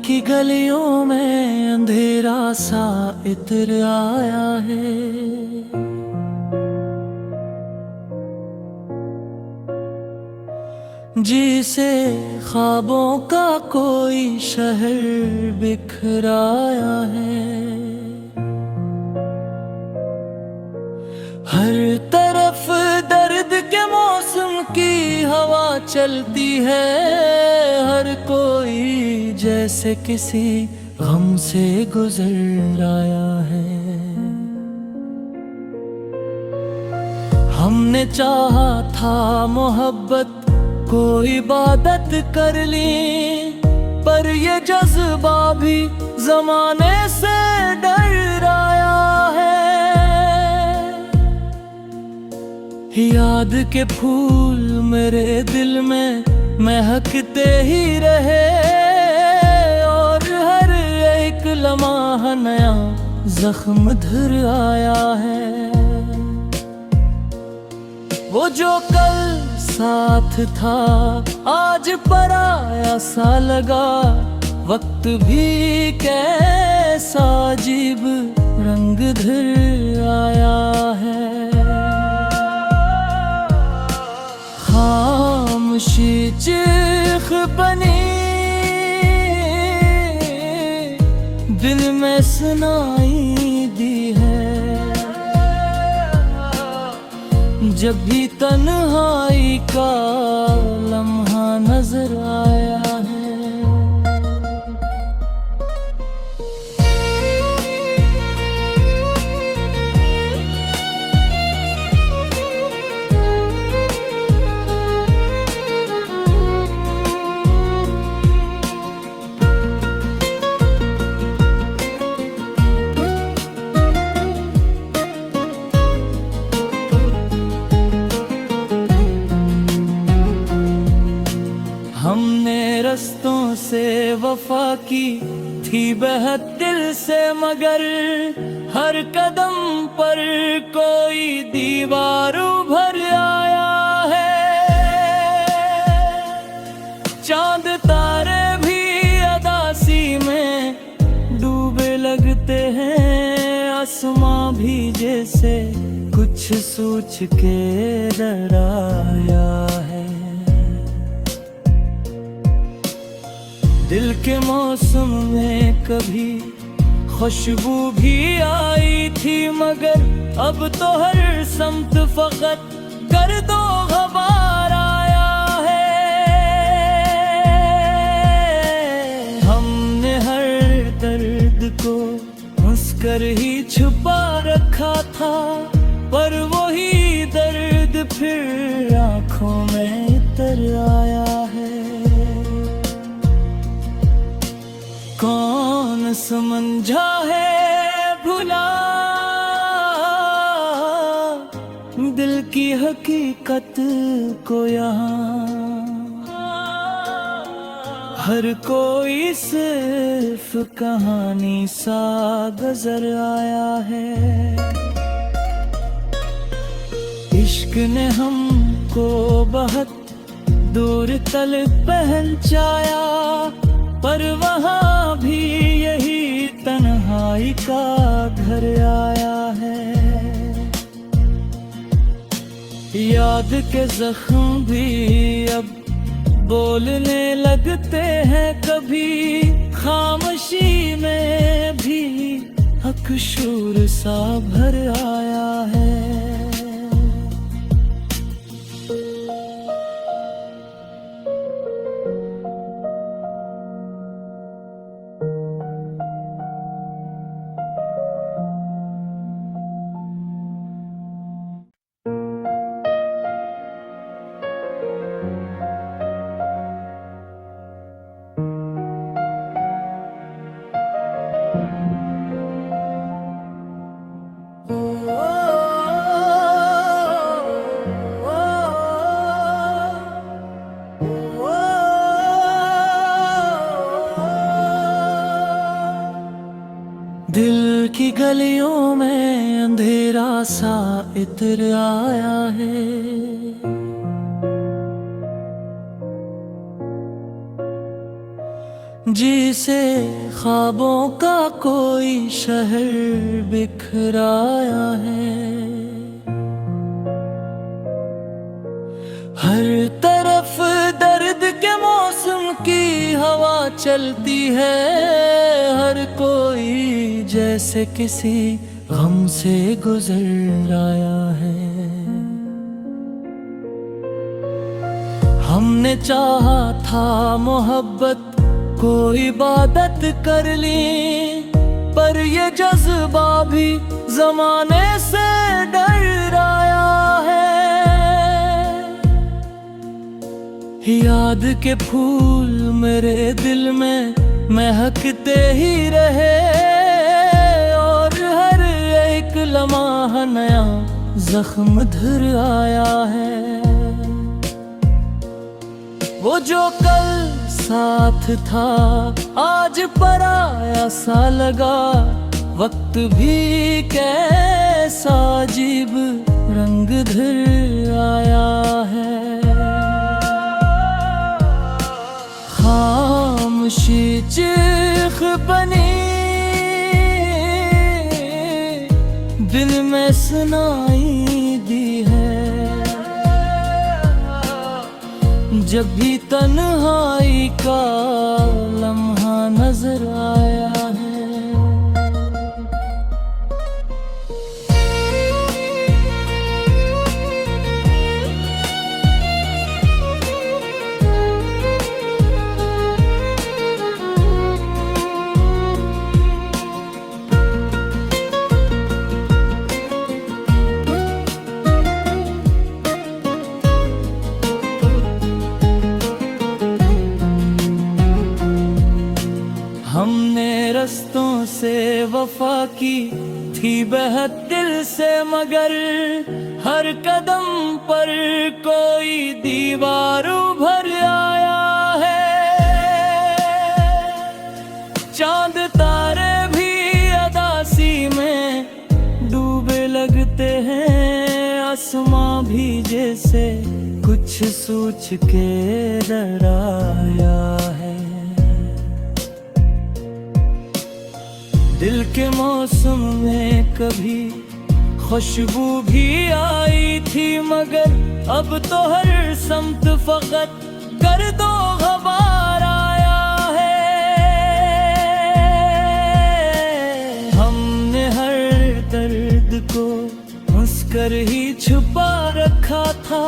की गलियों में अंधेरा सा इत्र आया है। जिसे ख्वाबों का कोई शहर बिखराया है। हर तरफ दर्द के मौसम की हवा चलती है। हर कोई जैसे किसी गम से गुजर आया है। हमने चाहा था मोहब्बत को इबादत कर ली, पर ये जज्बा भी जमाने से डर आया है। याद के फूल मेरे दिल में महकते ही रहे, और हर एक लम्हा नया जख्म धर आया है। वो जो कल साथ था आज पराया सा लगा। वक्त भी कैसा अजीब रंग धर आया है। खामोशी चीख बनी दिल में सुनाई दी है। जब भी तन्हाई का लम्हा नजर आया है। हमने रस्तों से वफा की थी बेहद दिल से, मगर हर कदम पर कोई दीवार उभर आया है। चांद तारे भी अदासी में डूबे लगते हैं। आसमां भी जैसे कुछ सोच के डराया है। दिल के मौसम में कभी खुशबू भी आई थी, मगर अब तो हर समत फकत गर्दो ग़बार आया है। हमने हर दर्द को हंसकर ही छुपा रखा था, पर वही दर्द फिर आंखों में उतर आया है। कौन समझा है भुला दिल की हकीकत को यहाँ। हर कोई सिर्फ कहानी सा गुजर आया है। इश्क ने हमको बहुत दूर तल पहुंचाया, पर वहाँ भी यही तन्हाई का घर आया है। याद के जख्म भी अब बोलने लगते हैं कभी। खामोशी में भी हक शूर सा भर आया है। दिल की गलियों में अंधेरा सा इत्र आया है। जिसे ख्वाबों का कोई शहर बिखराया है। हर तरफ दर्द के मौसम की हवा चलती है। हर कोई जैसे किसी गम से गुजर आया है। हमने चाहा था मोहब्बत को इबादत कर ली, पर ये जज्बा भी जमाने से डर आया है। याद के फूल मेरे दिल में महकते ही रहे, और हर एक लम्हा नया जख्म धर आया है। वो जो कल साथ था आज पराया सा लगा। वक्त भी कैसा अजीब रंग धर आया है। खामोशी चीख बनी दिल में सुनाई दी है। जब भी तन्हाई का लम्हा नजर आया है। हमने रस्तों से वफा की थी बेहद दिल से, मगर हर कदम पर कोई दीवार उभर आया है। चांद तारे भी अदासी में डूबे लगते हैं। आसमां भी जैसे कुछ सोच के डराया है। दिल के मौसम में कभी खुशबू भी आई थी, मगर अब तो हर समत फकत गर्दो ग़बार आया है। हमने हर दर्द को हंसकर ही छुपा रखा था,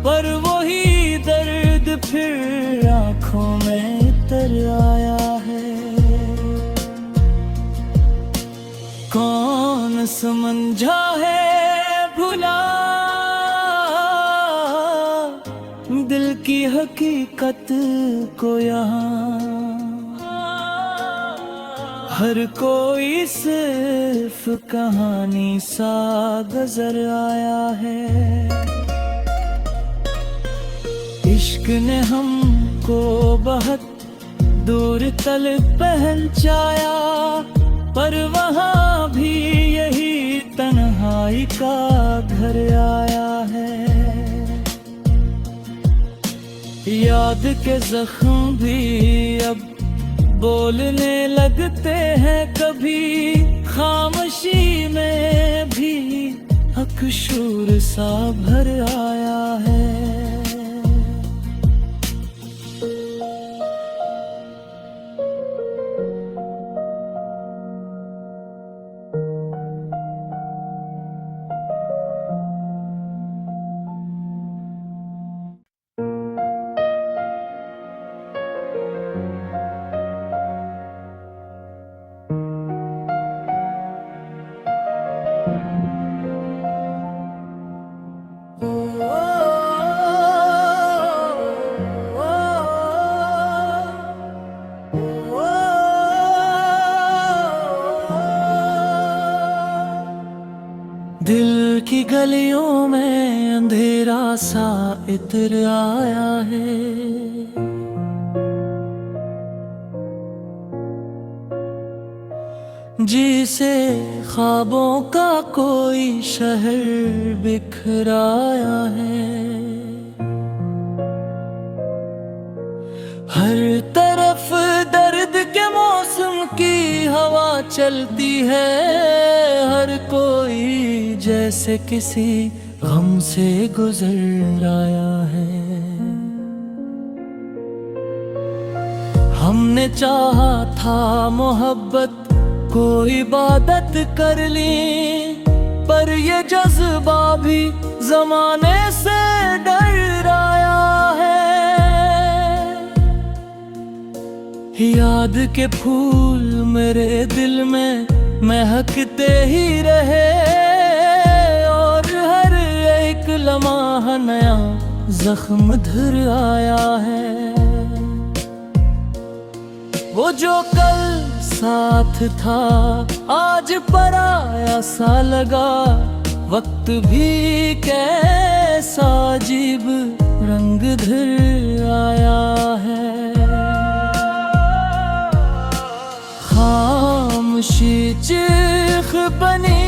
पर वही दर्द फिर आंखों में उतर आया है। कौन समझा है भुला दिल की हकीकत को यहाँ। हर कोई सिर्फ कहानी सा गुजर आया है। इश्क ने हमको बहुत दूर तल पहुंचाया, पर वहाँ भी यही तन्हाई का घर आया है। याद के जख्म भी अब बोलने लगते हैं कभी। खामोशी में भी अकशूर सा भर आया है। दिल की गलियों में अंधेरा सा इत्र आया है। जिसे ख्वाबों का कोई शहर बिखराया है। हर तरफ दर्द के मौसम की हवा चलती है, हर कोई जैसे किसी गम से गुजर आया है। हमने चाहा था मोहब्बत को इबादत कर ली, पर ये जज्बा भी जमाने से डर आया है। याद के फूल मेरे दिल में महकते ही रहे, और हर एक लम्हा नया जख्म धर आया है। वो जो कल साथ था आज पराया सा लगा, वक्त भी कैसा अजीब रंग धर आया है। खामोशी चीख बनी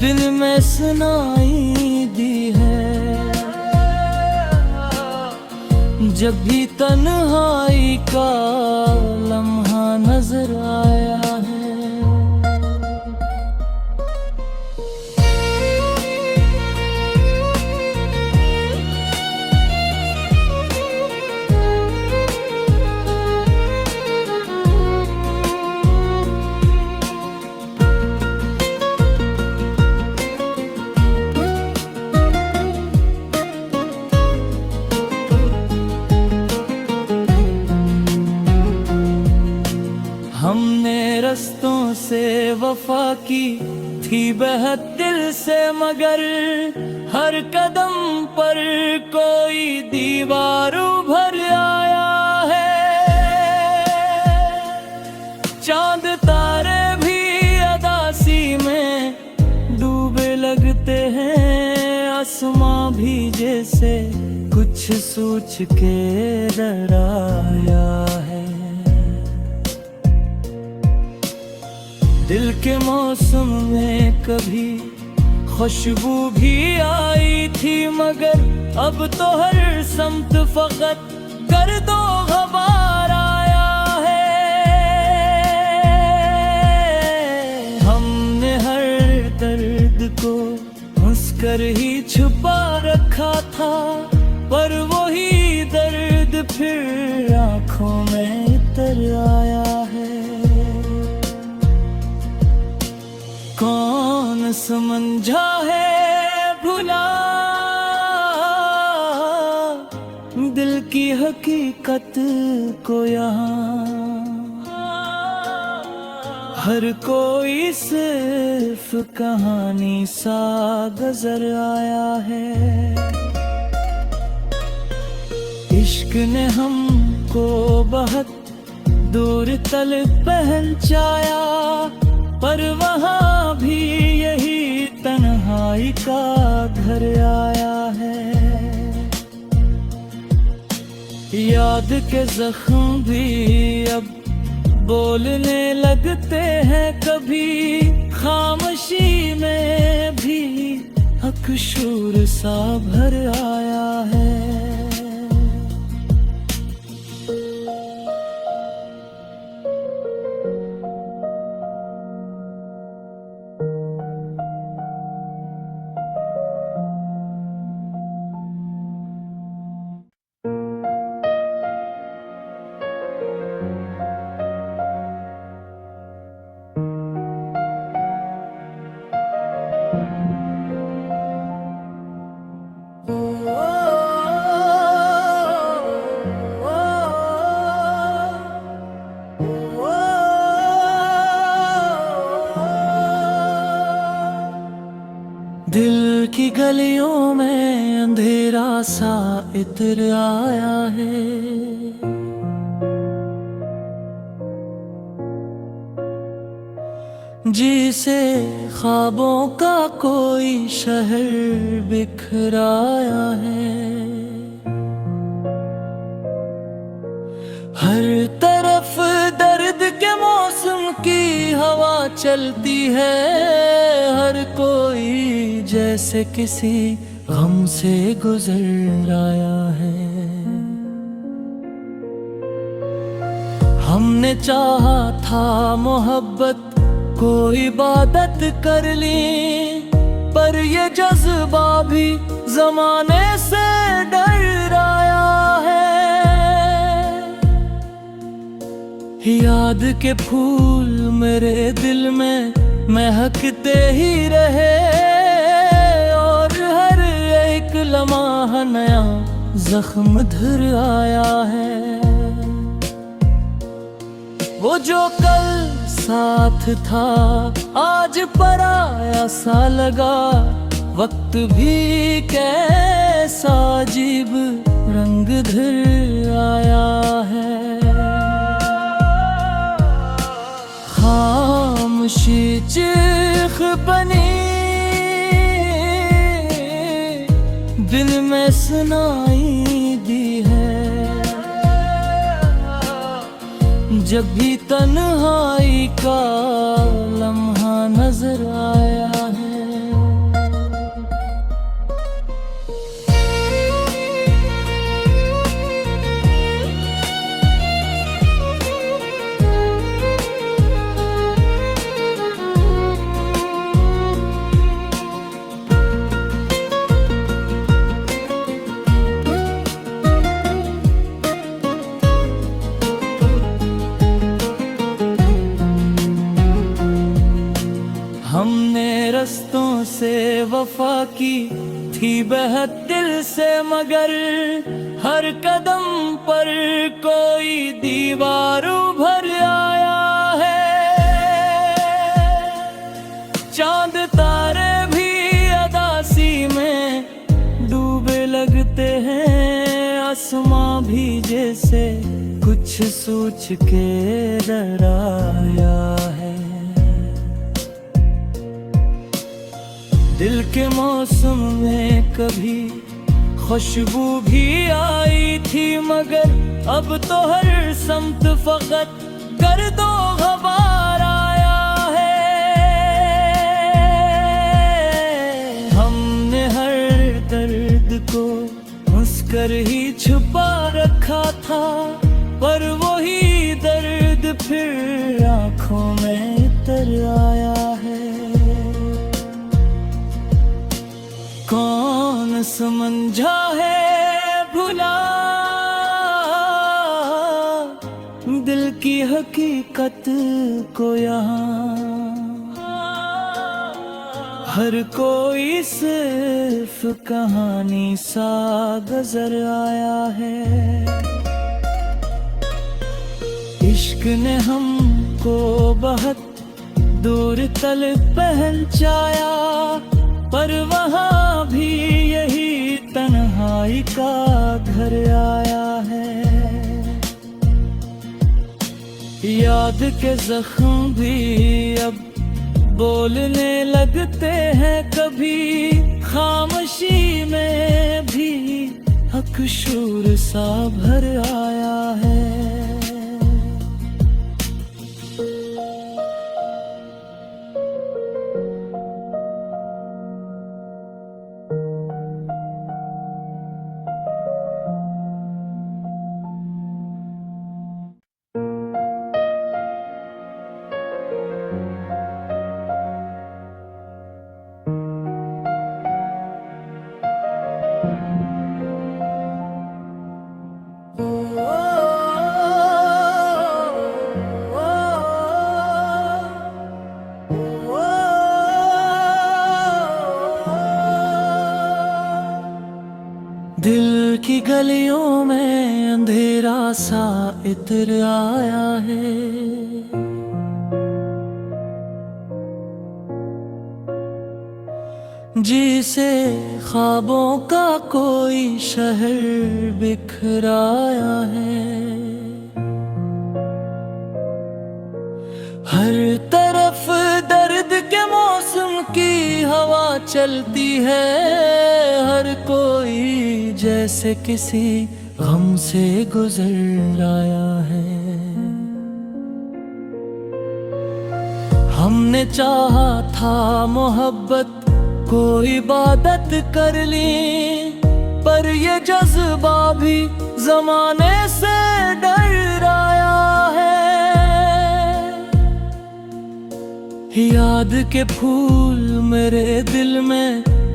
दिल में सुनाई दी है, जब भी तन्हाई का लम्हा नजर आया है। हमने रस्तों से वफा की थी बेहद दिल से, मगर हर कदम पर कोई दीवार उभर आया है। चांद तारे भी अदासी में डूबे लगते हैं, आसमां भी जैसे कुछ सोच के डराया है। दिल के मौसम में कभी खुशबू भी आई थी, मगर अब तो हर समत फकत गर्दो ग़बार आया है। हमने हर दर्द को हंसकर ही छुपा रखा था, पर वही दर्द फिर आंखों में उतर आया है। कौन समझा है भुला दिल की हकीकत को यहाँ, हर कोई सिर्फ कहानी सा गुजर आया है। इश्क ने हमको बहुत दूर तलक पहुंचाया, पर वहाँ भी यही तन्हाई का घर आया है। याद के जख्म भी अब बोलने लगते हैं, कभी खामोशी में भी अकशूर सा भर आया है। दिल की गलियों में अंधेरा सा इतर आया है। जिसे ख्वाबों का कोई शहर बिखराया है। हर तरफ दर्द के मौसम की हवा चलती है, हर कोई जैसे किसी गम से गुजर आया है। हमने चाहा था मोहब्बत को इबादत कर ली, पर ये जज्बा भी जमाने से डर आया है। याद के फूल मेरे दिल में महकते ही रहे, और हर एक लम्हा नया जख्म धर आया है। वो जो कल साथ था आज पराया सा लगा, वक्त भी कैसा अजीब रंग धर आया है। खामोशी चीख बनी दिल में सुनाई दी है, जब भी तन्हाई का लम्हा नजर आया है। हमने रस्तों से वफा की थी बेहद दिल से, मगर हर कदम पर कोई दीवार उभर आया है। चांद तारे भी अदासी में डूबे लगते हैं, आसमां भी जैसे कुछ सोच के डराया है। दिल के मौसम में कभी खुशबू भी आई थी, मगर अब तो हर समत फकत गर्दो ग़बार आया है। हमने हर दर्द को हंसकर ही छुपा रखा था, पर वही दर्द फिर आंखों में उतर आया है। कौन समझा है भुला दिल की हकीकत को यहाँ, हर कोई सिर्फ कहानी सा गुजर आया है। इश्क ने हमको बहुत दूर तक पहुंचाया, पर वहाँ भी यही तन्हाई का घर आया है। याद के जख्म भी अब बोलने लगते हैं, कभी खामोशी में भी हक शूर सा भर आया है। दिल की गलियों में अंधेरा सा इतर आया है। जिसे ख्वाबों का कोई शहर बिखराया है। हर तरफ दर्द के मौसम की हवा चलती है, हर कोई जैसे किसी गम से गुजर आया है। हमने चाहा था मोहब्बत कोई इबादत कर ली, पर ये जज्बा भी जमाने से डर आया है। याद के फूल मेरे दिल में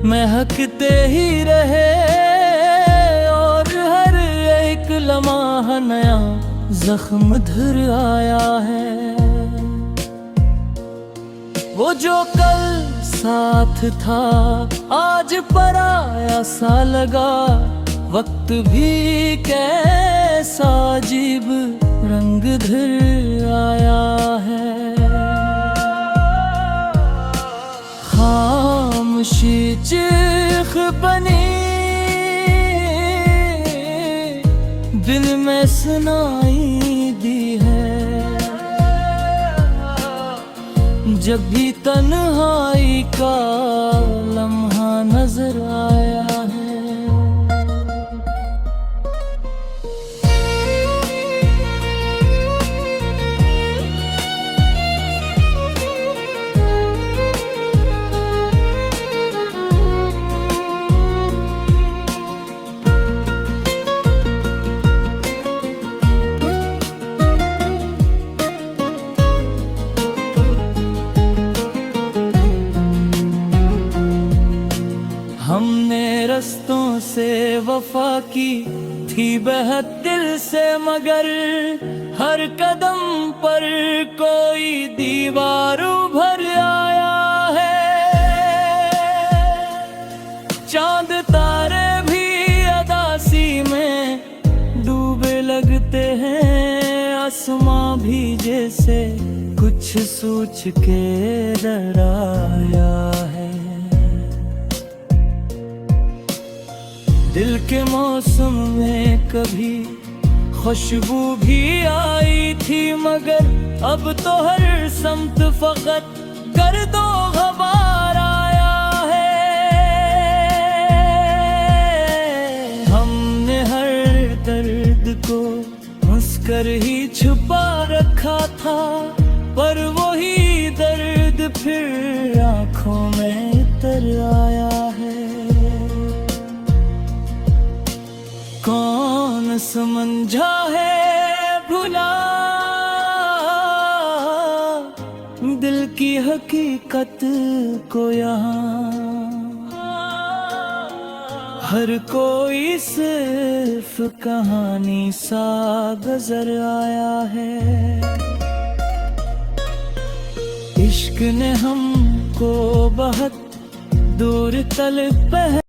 महकते ही रहे, और हर एक लम्हा नया जख्म धर आया है। वो जो कल साथ था आज पराया सा लगा, वक्त भी कैसा अजीब रंग धर आया है। खामोशी चीख बनी दिल में सुनाई दी है, जब भी तन्हाई का लम्हा नजर आया है। हमने रस्तों से वफा की थी बेहद दिल से, मगर हर कदम पर कोई दीवार उभर आया है। चांद तारे भी अदासी में डूबे लगते हैं, आसमां भी जैसे कुछ सोच के डराया है। दिल के मौसम में कभी खुशबू भी आई थी, मगर अब तो हर समत फकत गर्दो ग़बार आया है। हमने हर दर्द को हंसकर ही छुपा रखा था, पर वही दर्द फिर आंखों में उतर आया है। कौन समझा है भुला दिल की हकीकत को यहाँ, हर कोई सिर्फ कहानी सा गुजर आया है। इश्क ने हमको बहुत दूर तलक